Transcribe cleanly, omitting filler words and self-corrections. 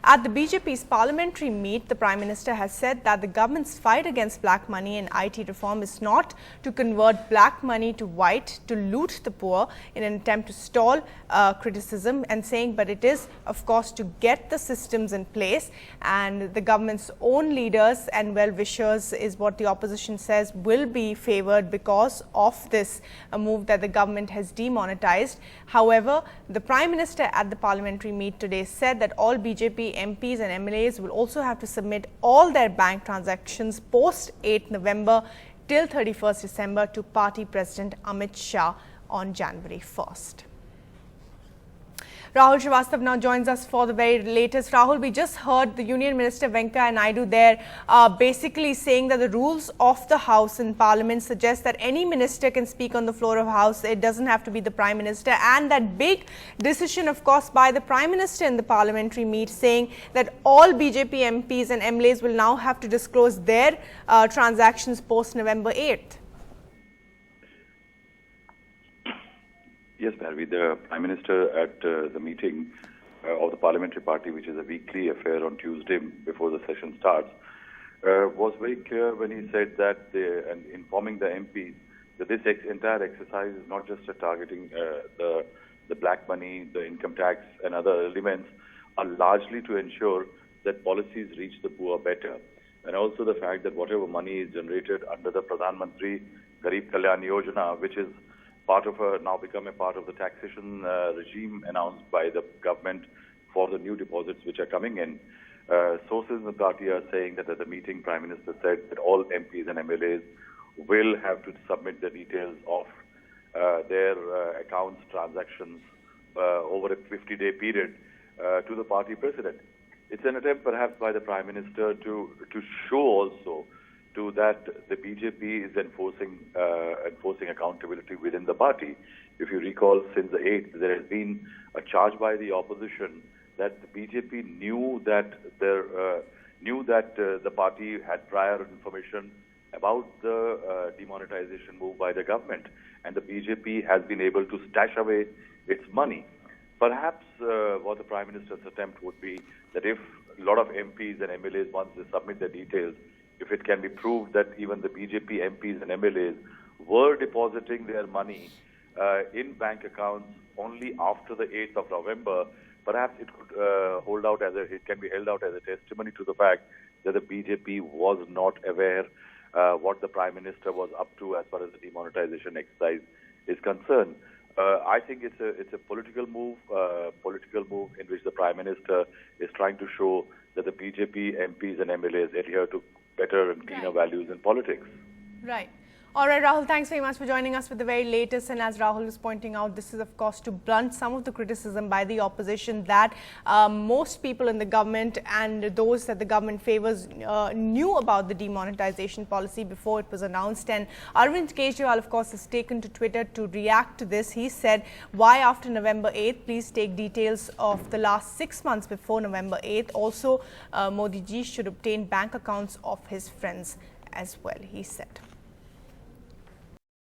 At the BJP's parliamentary meet, the Prime Minister has said that the government's fight against black money and IT reform is not to convert black money to white, to loot the poor in an attempt to stall criticism, and saying, but it is, of course, to get the systems in place. And the government's own leaders and well-wishers is what the opposition says will be favoured because of this move that the government has demonetized. However, the Prime Minister at the parliamentary meet today said that all BJP MPs and MLAs will also have to submit all their bank transactions post 8 November till 31st December to Party President Amit Shah on January 1st. Rahul Srivastav now joins us for the very latest. Rahul, we just heard the Union Minister Venkaiah Naidu there basically saying that the rules of the House in Parliament suggest that any minister can speak on the floor of House. It doesn't have to be the Prime Minister. And that big decision, of course, by the Prime Minister in the parliamentary meet saying that all BJP MPs and MLAs will now have to disclose their transactions post November 8th. Yes, Bharvi, the Prime Minister at the meeting of the Parliamentary Party, which is a weekly affair on Tuesday before the session starts, was very clear when he said that, and informing the MPs, that this entire exercise is not just targeting the black money, the income tax and other elements, are largely to ensure that policies reach the poor better. And also the fact that whatever money is generated under the Pradhan Mantri Garib Kalyan Yojana, which is now become a part of the taxation regime announced by the government for the new deposits which are coming in. Sources in the party are saying that at the meeting, Prime Minister said that all MPs and MLAs will have to submit the details of their accounts, transactions over a 50-day period to the party president. It's an attempt perhaps by the Prime Minister to show also that the BJP is enforcing accountability within the party. If you recall, since the 8th, there has been a charge by the opposition that the BJP knew that the party had prior information about the demonetization move by the government, and the BJP has been able to stash away its money. Perhaps what the Prime Minister's attempt would be that if a lot of MPs and MLAs, once they submit their details, if it can be proved that even the BJP MPs and MLAs were depositing their money in bank accounts only after the 8th of November, perhaps it could it can be held out as a testimony to the fact that the BJP was not aware what the Prime Minister was up to as far as the demonetization exercise is concerned. I think it's a political move in which the Prime Minister is trying to show that the BJP MPs and MLAs adhere to better and cleaner values in politics. Right. All right, Rahul, thanks very much for joining us with the very latest. And as Rahul was pointing out, this is, of course, to blunt some of the criticism by the opposition that most people in the government and those that the government favors knew about the demonetization policy before it was announced. And Arvind Kejriwal, of course, has taken to Twitter to react to this. He said, why after November 8th? Please take details of the last 6 months before November 8th. Also, Modi ji should obtain bank accounts of his friends as well, he said.